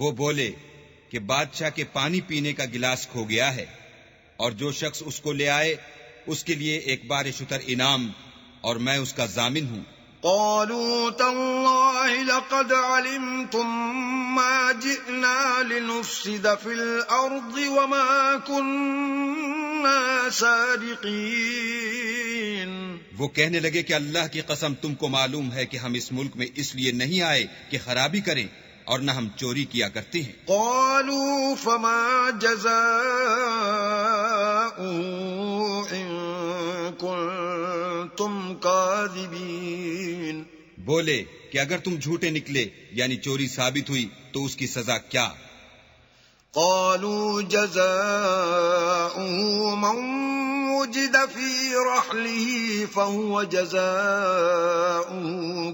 وہ بولے کہ بادشاہ کے پانی پینے کا گلاس کھو گیا ہے، اور جو شخص اس کو لے آئے اس کے لیے ایک بار شتر انعام، اور میں اس کا ضامن ہوں۔ قالوا تالله لقد علمتم ما جئنا لنفسد في الأرض وما كنا سارقين۔ وہ کہنے لگے کہ اللہ کی قسم تم کو معلوم ہے کہ ہم اس ملک میں اس لیے نہیں آئے کہ خرابی کریں، اور نہ ہم چوری کیا کرتے ہیں۔ قالوا فما جزاؤه إن كنتم كاذبين۔ بولے کہ اگر تم جھوٹے نکلے یعنی چوری ثابت ہوئی تو اس کی سزا کیا؟ قالوا جزاؤه من وجد في رحله فهو جزاؤه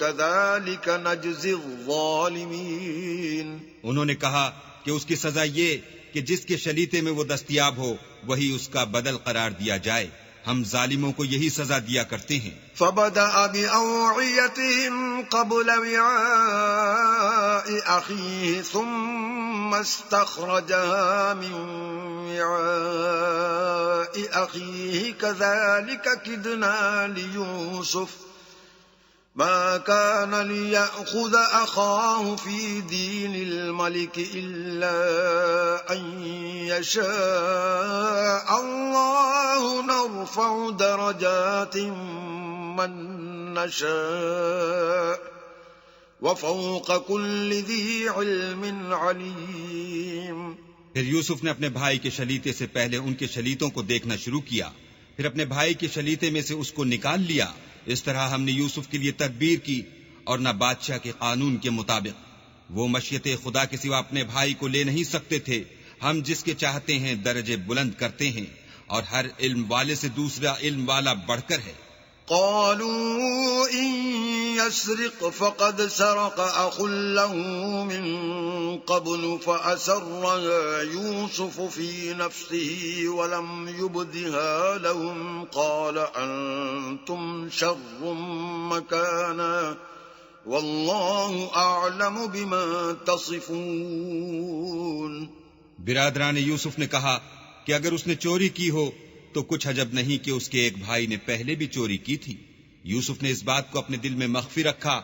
كذلك نجزي الظالمين۔ انہوں نے کہا کہ اس کی سزا یہ کہ جس کے شلیتے میں وہ دستیاب ہو وہی اس کا بدل قرار دیا جائے، ہم ظالموں کو یہی سزا دیا کرتے ہیں۔ فبدأ بأوعيتهم قبل وعاء أخيه ثم استخرجها من وعاء أخيه كذلك كدنا ليوسف ما كان ليأخذ أخاه في دين الملك إلا أن يشاء الله نرفع درجات من نشاء وفوق كل ذي علم عليم۔ پھر یوسف نے اپنے بھائی کے شلیتے سے پہلے ان کے شلیتوں کو دیکھنا شروع کیا، پھر اپنے بھائی کے شلیتے میں سے اس کو نکال لیا۔ اس طرح ہم نے یوسف کے لیے تدبیر کی، اور نہ بادشاہ کے قانون کے مطابق وہ مشیت خدا کے سوا اپنے بھائی کو لے نہیں سکتے تھے۔ ہم جس کے چاہتے ہیں درجے بلند کرتے ہیں، اور ہر علم والے سے دوسرا علم والا بڑھ کر ہے۔ قالوا إن يسرق فقد سرق أخ له من قبل فأسرها يوسف في نفسه ولم يبدها لهم قال أنتم شر مكانا والله أعلم بما تصفون۔ برادران یوسف نے کہا کہ اگر اس نے چوری کی ہو تو کچھ عجب نہیں کہ اس کے ایک بھائی نے پہلے بھی چوری کی تھی۔ یوسف نے اس بات کو اپنے دل میں مخفی رکھا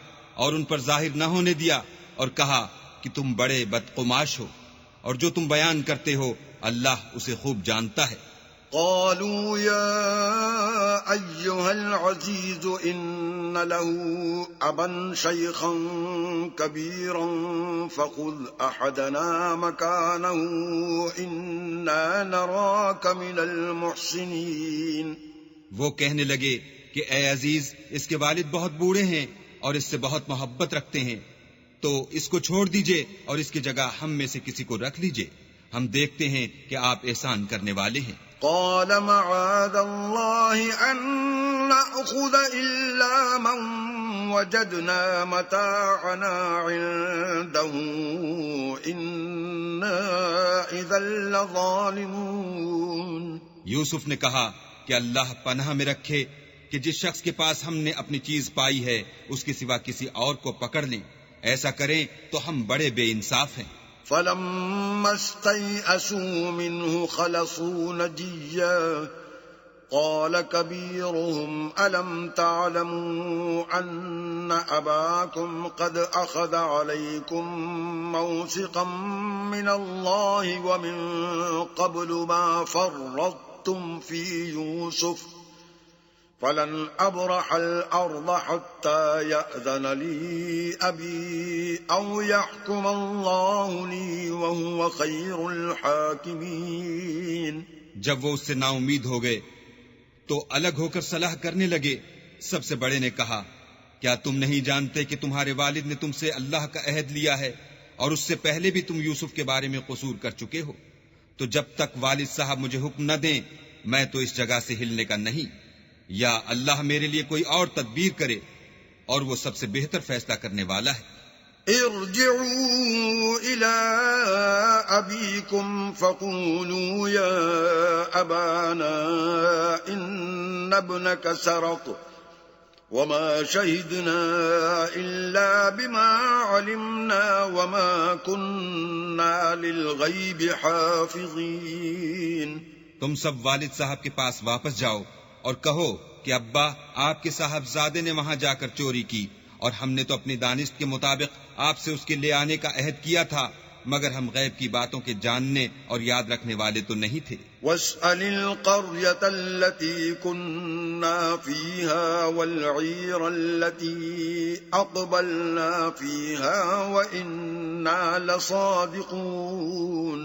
اور ان پر ظاہر نہ ہونے دیا، اور کہا کہ تم بڑے بدقماش ہو، اور جو تم بیان کرتے ہو اللہ اسے خوب جانتا ہے۔ قالوا يا أيها العزيز إن له أبا شيخا كبيرا فخذ أحدنا مكانه إنا نراك من المحسنين۔ وہ کہنے لگے کہ اے عزیز، اس کے والد بہت بوڑھے ہیں اور اس سے بہت محبت رکھتے ہیں، تو اس کو چھوڑ دیجئے اور اس کی جگہ ہم میں سے کسی کو رکھ لیجئے، ہم دیکھتے ہیں کہ آپ احسان کرنے والے ہیں۔ قال معاذ الله أن نأخذ إلا من وجدنا متاعنا عنده إنا إذا لظالمون۔ یوسف نے کہا کہ اللہ پناہ میں رکھے کہ جس شخص کے پاس ہم نے اپنی چیز پائی ہے اس کے سوا کسی اور کو پکڑ لیں، ایسا کریں تو ہم بڑے بے انصاف ہیں۔ فلما استيئسوا منه خلصوا نجيا قال كبيرهم ألم تعلموا أن أباكم قد أخذ عليكم موثقا من الله ومن قبل ما فرطتم في يوسف فلن أبرح الأرض حتى يأذن لي أبي أو يحكم الله لي وهو خير الحاكمين۔ جب وہ اس سے نا امید ہو گئے تو الگ ہو کر صلاح کرنے لگے۔ سب سے بڑے نے کہا کیا تم نہیں جانتے کہ تمہارے والد نے تم سے اللہ کا عہد لیا ہے اور اس سے پہلے بھی تم یوسف کے بارے میں قصور کر چکے ہو، تو جب تک والد صاحب مجھے حکم نہ دیں میں تو اس جگہ سے ہلنے کا نہیں، یا اللہ میرے لیے کوئی اور تدبیر کرے، اور وہ سب سے بہتر فیصلہ کرنے والا ہے۔ ارجعوا إلى أبيكم فقولوا يا أبانا إن ابنك سرق وما شهدنا إلا بما علمنا وما كنا للغيب حافظين. تم سب والد صاحب کے پاس واپس جاؤ اور کہو کہ ابا آپ کے صاحبزادے نے وہاں جا کر چوری کی، اور ہم نے تو اپنی دانست کے مطابق آپ سے اس کے لے آنے کا عہد کیا تھا، مگر ہم غیب کی باتوں کے جاننے اور یاد رکھنے والے تو نہیں تھے. واسأل القرية التي كنا فيها والعير التي أقبلنا فيها وإنا لصادقون.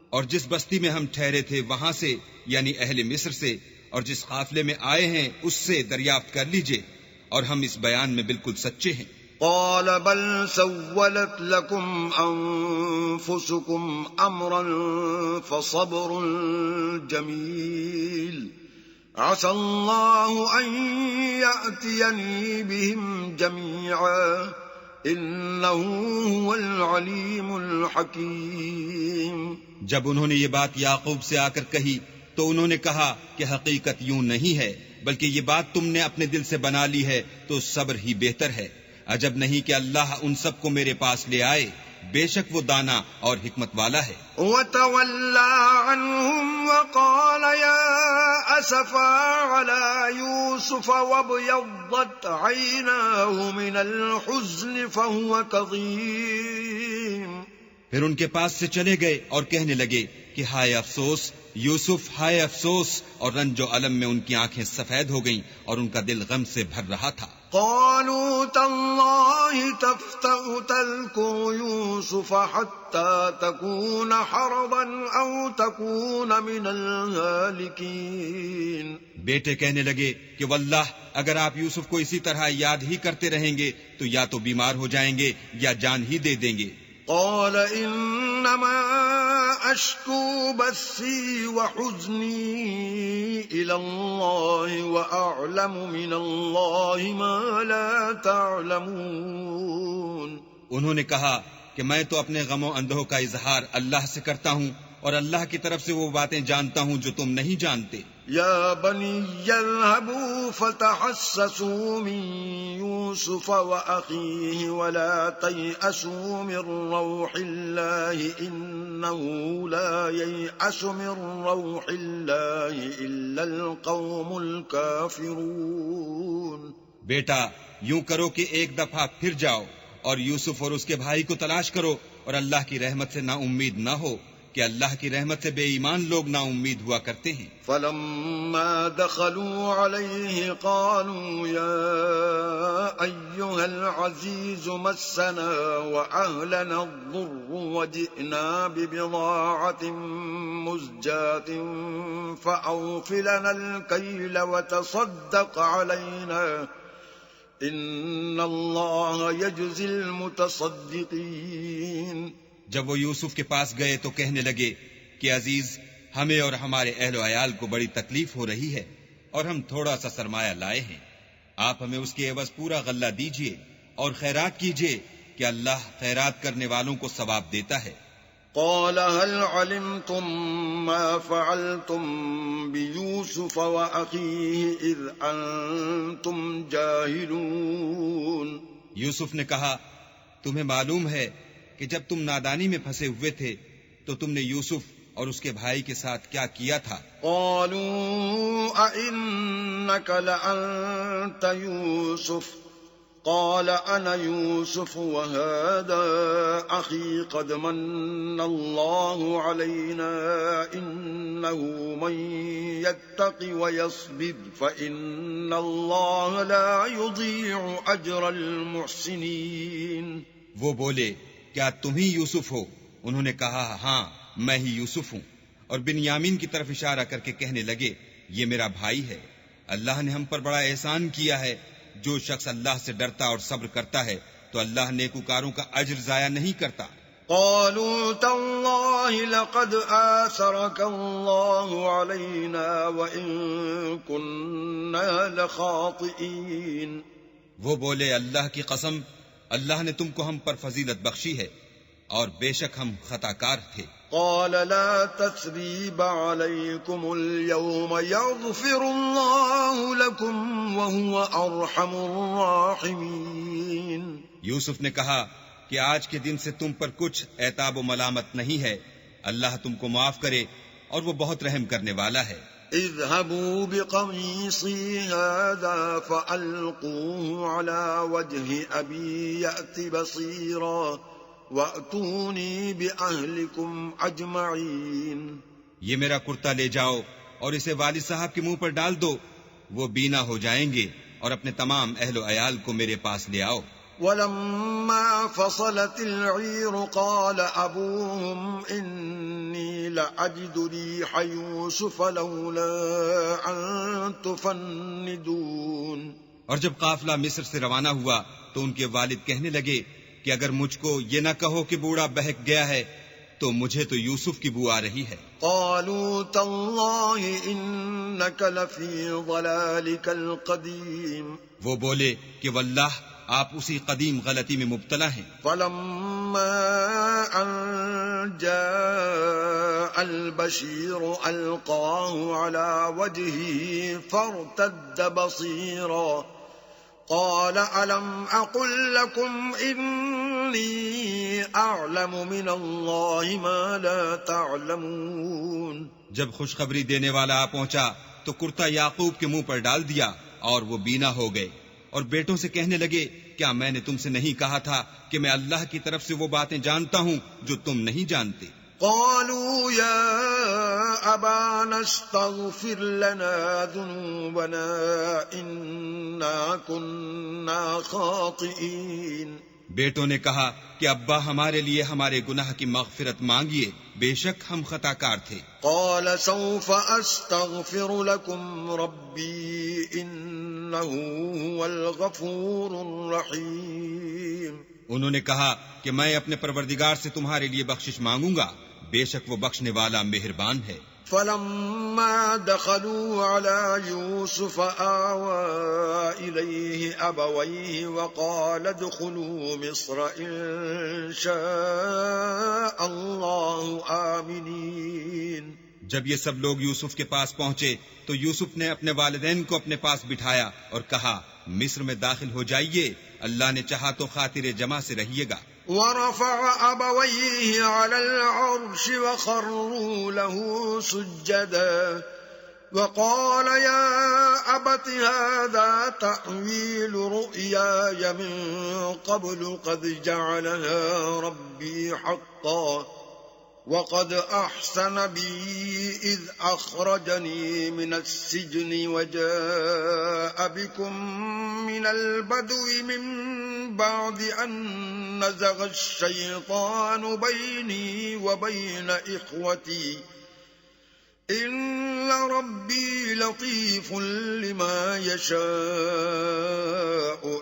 اور جس بستی میں ہم ٹھہرے تھے وہاں سے، یعنی اہل مصر سے، اور جس قافلے میں آئے ہیں اس سے دریافت کر لیجئے، اور ہم اس بیان میں بالکل سچے ہیں. قال بل سولت لكم أنفسكم أمرا فصبر جميل عسى الله أن يأتيني بهم جميعا إنه هو العليم الحكيم. جب انہوں نے یہ بات یعقوب سے آ کر کہی تو انہوں نے کہا کہ حقیقت یوں نہیں ہے، بلکہ یہ بات تم نے اپنے دل سے بنا لی ہے تو صبر ہی بہتر ہے. عجب نہیں کہ اللہ ان سب کو میرے پاس لے آئے، بے شک وہ دانا اور حکمت والا ہے. وَتَوَلَّى عَنْهُمْ وَقَالَ يَا أَسَفَا عَلَى يُوسُفَ وَابْيَضَّتْ عَيْنَاهُ مِنَ الْحُزْنِ فَهُوَ كَظِيمٌ. پھر ان کے پاس سے چلے گئے اور کہنے لگے کہ ہائے افسوس یوسف، ہائے افسوس، اور رنج و الم میں ان کی آنکھیں سفید ہو گئیں اور ان کا دل غم سے بھر رہا تھا. قالوا تالله تفتأ تذكر يوسف حتى تكون حرضا أو تكون من الهالكين. بیٹے کہنے لگے کہ واللہ اگر آپ یوسف کو اسی طرح یاد ہی کرتے رہیں گے تو یا تو بیمار ہو جائیں گے یا جان ہی دے دیں گے. قال انما اشكو بثي وحزني الى الله واعلم من الله ما لا تعلمون. انہوں نے کہا کہ میں تو اپنے غم و اندوہ کا اظہار اللہ سے کرتا ہوں اور اللہ کی طرف سے وہ باتیں جانتا ہوں جو تم نہیں جانتے. يا بني اذهبوا فتحسسوا من يوسف وأخيه ولا تيأسوا من روح الله إنه لا ييأس من روح الله إلا القوم الكافرون. بیٹا یوں کرو کہ ایک دفعہ پھر جاؤ اور یوسف اور اس کے بھائی کو تلاش کرو، اور اللہ کی رحمت سے نا امید نہ ہو کہ اللہ کی رحمت سے بے ایمان لوگ نا امید ہوا کرتے ہیں. فلما دخلوا عليه قالوا يا أيها العزيز مسنا وأهلنا الضر وجئنا ببضاعة مزجاة فأوف لنا الكيل وتصدق علينا إن الله يجزي المتصدقين. جب وہ یوسف کے پاس گئے تو کہنے لگے کہ عزیز، ہمیں اور ہمارے اہل و عیال کو بڑی تکلیف ہو رہی ہے اور ہم تھوڑا سا سرمایہ لائے ہیں، آپ ہمیں اس کے عوض پورا غلہ دیجئے اور خیرات کیجئے کہ اللہ خیرات کرنے والوں کو ثواب دیتا ہے. قال هل علمتم ما فعلتم بيوسف وأخيه إذ أنتم جاهلون. یوسف نے کہا تمہیں معلوم ہے کہ جب تم نادانی میں پھنسے ہوئے تھے تو تم نے یوسف اور اس کے بھائی کے ساتھ کیا کیا تھا. قالوا أئنك لأنت يوسف قال أنا يوسف وهذا أخي قد من الله علينا إنه من يتق ويصبر فإن الله لا يضيع أجر المحسنين. وہ بولے کیا تم ہی یوسف ہو؟ انہوں نے کہا ہاں میں ہی یوسف ہوں، اور بنیامین کی طرف اشارہ کر کے کہنے لگے یہ میرا بھائی ہے، اللہ نے ہم پر بڑا احسان کیا ہے. جو شخص اللہ سے ڈرتا اور صبر کرتا ہے تو اللہ نیکوکاروں کا اجر ضائع نہیں کرتا. قالوا تالله لقد آثرك الله علينا وإن كنا لخاطئين. وہ بولے اللہ کی قسم، اللہ نے تم کو ہم پر فضیلت بخشی ہے اور بے شک ہم خطا کار تھے. قال لا تثريب عليكم اليوم يغفر الله لكم وهو أرحم الراحمين۔ یوسف نے کہا کہ آج کے دن سے تم پر کچھ عتاب و ملامت نہیں ہے، اللہ تم کو معاف کرے اور وہ بہت رحم کرنے والا ہے۔ اذهبوا بقميصي هذا فألقوه على وجه أبي يأت بصيرا وأتوني بأهلكم أجمعين۔ یہ میرا کرتا لے جاؤ اور اسے والد صاحب کے منہ پر ڈال دو، وہ بینا ہو جائیں گے، اور اپنے تمام اہل و عیال کو میرے پاس لے آؤ۔ ولما فصلت العير قال أبوهم إني لأجد ريح يوسف لولا أن تفندون۔ اور جب قافلہ مصر سے روانہ ہوا تو ان کے والد کہنے لگے کہ اگر مجھ کو یہ نہ کہو کہ بوڑھا بہک گیا ہے تو مجھے تو یوسف کی بو آ رہی ہے۔ قالوا تالله إنك لفي ضلالك القديم۔ وہ بولے کہ واللہ آپ اسی قدیم غلطی میں مبتلا ہیں۔ فلما أن جاء البشير ألقاه على وجهه فارتد بصيرا قال ألم أقل لكم إني أعلم من الله ما لا تعلمون۔ جب خوشخبری دینے والا آ پہنچا تو کرتا یعقوب کے منہ پر ڈال دیا اور وہ بینا ہو گئے، اور بیٹوں سے کہنے لگے کیا میں نے تم سے نہیں کہا تھا کہ میں اللہ کی طرف سے وہ باتیں جانتا ہوں جو تم نہیں جانتے؟ قالوا يا أبانا استغفر لنا ذنوبنا إنا كنا خاطئين۔ بیٹوں نے کہا کہ ابا ہمارے لیے ہمارے گناہ کی مغفرت مانگیے، بے شک ہم خطا کار تھے۔ قال سوف أستغفر لكم ربي إنه هو الغفور الرحيم۔ انہوں نے کہا کہ میں اپنے پروردگار سے تمہارے لیے بخشش مانگوں گا، بے شک وہ بخشنے والا مہربان ہے۔ فلما دخلوا على يوسف آوى إليه أبويه وقال ادخلوا مصر إن شاء الله آمنين۔ جب یہ سب لوگ یوسف کے پاس پہنچے تو یوسف نے اپنے والدین کو اپنے پاس بٹھایا اور کہا مصر میں داخل ہو جائیے، اللہ نے چاہا تو خاطر جمع سے رہیے گا۔ ورفع أبويه على العرش وخروا له سجدا وقال يا أبت هذا تأويل رؤياي من قبل قد جعلها ربي حقا وقد أحسن بي إذ أخرجني من السجن وجاء بكم من البدو من بعد أن نزغ الشيطان بيني وبين إخوتي إن ربي لطيف لما يشاء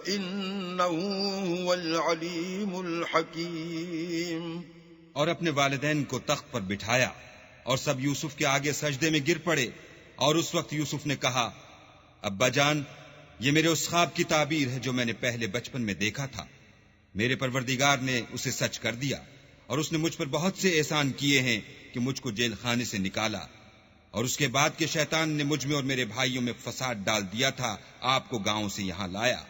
إنه هو العليم الحكيم۔ اور اپنے والدین کو تخت پر بٹھایا اور سب یوسف کے آگے سجدے میں گر پڑے، اور اس وقت یوسف نے کہا ابا جان، یہ میرے اس خواب کی تعبیر ہے جو میں نے پہلے بچپن میں دیکھا تھا، میرے پروردگار نے اسے سچ کر دیا، اور اس نے مجھ پر بہت سے احسان کیے ہیں کہ مجھ کو جیل خانے سے نکالا، اور اس کے بعد کہ شیطان نے مجھ میں اور میرے بھائیوں میں فساد ڈال دیا تھا آپ کو گاؤں سے یہاں لایا۔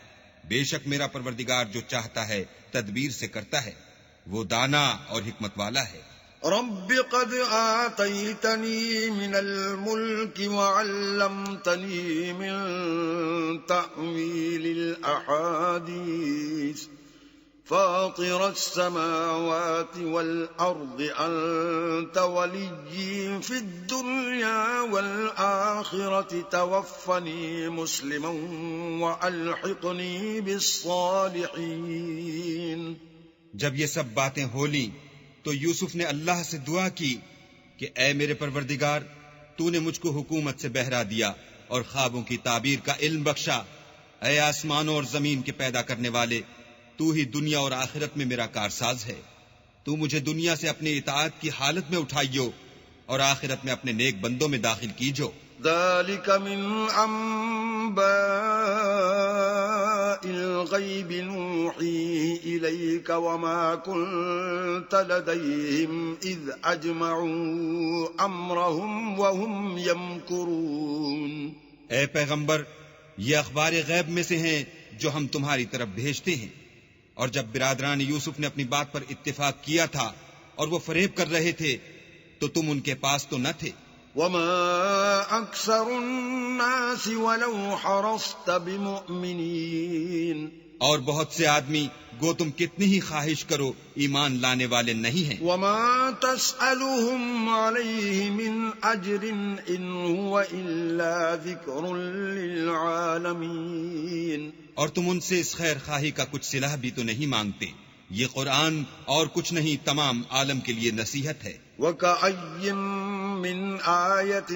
بے شک میرا پروردگار جو چاہتا ہے تدبیر سے کرتا ہے، وہ دانا اور حکمت والا ہے۔ رب قد آتيتني من الملك وعلمتني من تأويل الأحاديث فاطر السماوات والأرض أنت وليي في الدنيا والآخرة توفني مسلما وألحقني بالصالحين۔ جب یہ سب باتیں ہو لیں تو یوسف نے اللہ سے دعا کی کہ اے میرے پروردگار، تو نے مجھ کو حکومت سے بہرا دیا اور خوابوں کی تعبیر کا علم بخشا۔ اے آسمانوں اور زمین کے پیدا کرنے والے، تو ہی دنیا اور آخرت میں میرا کارساز ہے، تو مجھے دنیا سے اپنی اطاعت کی حالت میں اٹھائیو اور آخرت میں اپنے نیک بندوں میں داخل کیجو۔ ذلك من أنباء الغيب نوحيه إليك وما كنت لديهم إذ أجمعوا أمرهم وهم يمكرون. اے پیغمبر، یہ اخبار غیب میں سے ہیں جو ہم تمہاری طرف بھیجتے ہیں، اور جب برادران یوسف نے اپنی بات پر اتفاق کیا تھا اور وہ فریب کر رہے تھے تو تم ان کے پاس تو نہ تھے. وما أكثر الناس ولو حرصت بمؤمنين. اور بہت سے آدمی گو تم کتنی ہی خواہش کرو ایمان لانے والے نہیں ہیں. وما تسألهم عليه من أجر إن هو إلا ذكر للعالمين. اور تم ان سے اس خیر خواہی کا کچھ صلہ بھی تو نہیں مانگتے. یہ قرآن اور کچھ نہیں، تمام عالم کے لیے نصیحت ہے. وَكَأَيٍّ مِّنْ آيَةٍ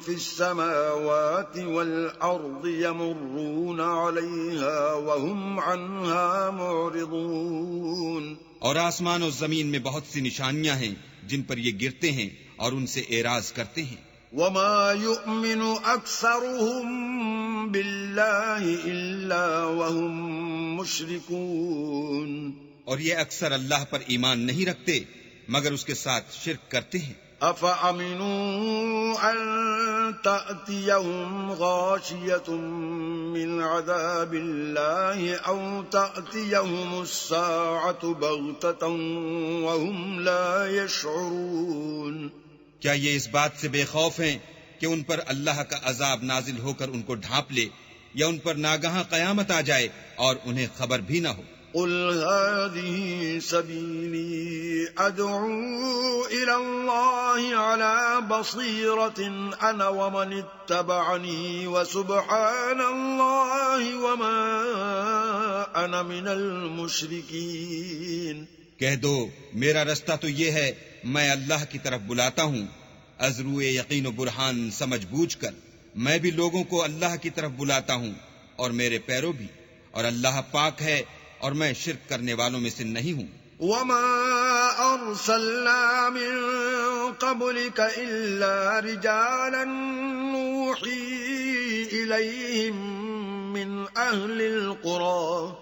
فِي السَّمَاوَاتِ وَالْأَرْضِ يَمُرُّونَ عَلَيْهَا وَهُمْ عَنْهَا مُعْرِضُونَ. اور آسمان و زمین میں بہت سی نشانیاں ہیں جن پر یہ گرتے ہیں اور ان سے اعراض کرتے ہیں. وَمَا يُؤْمِنُ أَكْثَرُهُم بِاللَّهِ إِلَّا وَهُم مُّشْرِكُونَ. اور یہ اکثر اللہ پر ایمان نہیں رکھتے مگر اس کے ساتھ شرک کرتے ہیں. أَفَأَمِنُوا أَن تَأْتِيَهُمْ غَاشِيَةٌ مِّنْ عَذَابِ اللَّهِ أَوْ تَأْتِيَهُمُ السَّاعَةُ بَغْتَةً وَهُمْ لَا يَشْعُرُونَ. کیا یہ اس بات سے بے خوف ہیں کہ ان پر اللہ کا عذاب نازل ہو کر ان کو ڈھانپ لے، یا ان پر ناگہاں قیامت آ جائے اور انہیں خبر بھی نہ ہو؟ قل هذه سبيلي أدعو إلى الله على بصيرة أنا ومن اتبعني وسبحان الله وما أنا من المشركين. کہہ دو میرا رستہ تو یہ ہے، میں اللہ کی طرف بلاتا ہوں از روئے یقین و برہان سمجھ بوجھ کر. میں بھی لوگوں کو اللہ کی طرف بلاتا ہوں اور میرے پیرو بھی، اور اللہ پاک ہے اور میں شرک کرنے والوں میں سے نہیں ہوں. وما أرسلنا من قبلك إلا رجالا نوحي إليهم من أهل القرى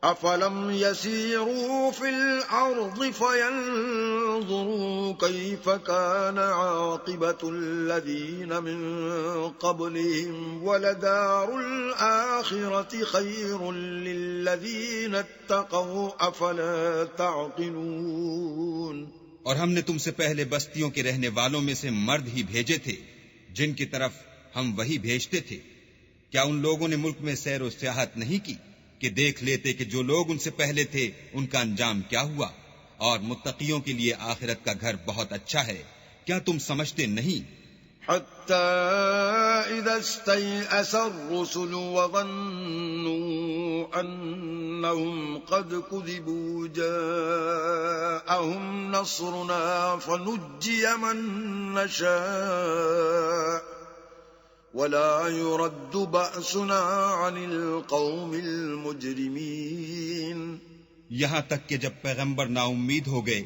أفلم يسيروا في الأرض فينظروا كيف كان عاقبة الذين من قبلهم ولدار الآخرة خير للذين اتقوا أفلا تعقلون. اور ہم نے تم سے پہلے بستیوں کے رہنے والوں میں سے مرد ہی بھیجے تھے جن کی طرف ہم وہی بھیجتے تھے. کیا ان لوگوں نے ملک میں سیر و سیاحت نہیں کی کہ دیکھ لیتے کہ جو لوگ ان سے پہلے تھے ان کا انجام کیا ہوا؟ اور متقیوں کے لیے آخرت کا گھر بہت اچھا ہے. کیا تم سمجھتے نہیں؟ حتى إذا استيأس الرسل وظنوا أنهم قد كذبوا جاءهم نصرنا فنجي من نشاء ولا يرد بأسنا عن القوم المجرمين. یہاں تک کہ جب پیغمبر نا امید ہو گئے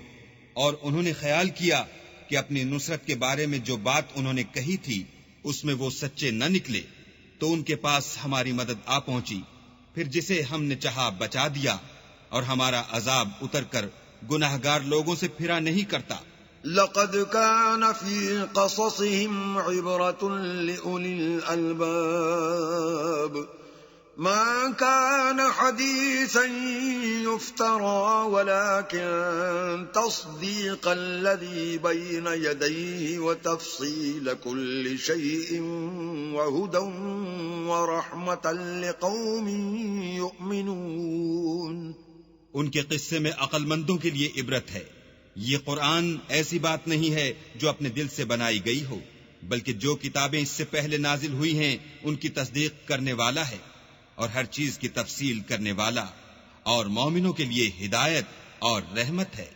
اور انہوں نے خیال کیا کہ اپنی نصرت کے بارے میں جو بات انہوں نے کہی تھی اس میں وہ سچے نہ نکلے تو ان کے پاس ہماری مدد آ پہنچی، پھر جسے ہم نے چاہا بچا دیا، اور ہمارا عذاب اتر کر گناہگار لوگوں سے پھرا نہیں کرتا. لقد كان في قصصهم عبرة لأولي الألباب ما كان حديثا يفترى ولكن تصديق الذي بين يديه وتفصيل كل شيء وهدى ورحمة لقوم يؤمنون. ان کے قصے میں عقل مندوں کے لیے عبرت ہے. یہ قرآن ایسی بات نہیں ہے جو اپنے دل سے بنائی گئی ہو، بلکہ جو کتابیں اس سے پہلے نازل ہوئی ہیں ان کی تصدیق کرنے والا ہے اور ہر چیز کی تفصیل کرنے والا، اور مومنوں کے لیے ہدایت اور رحمت ہے.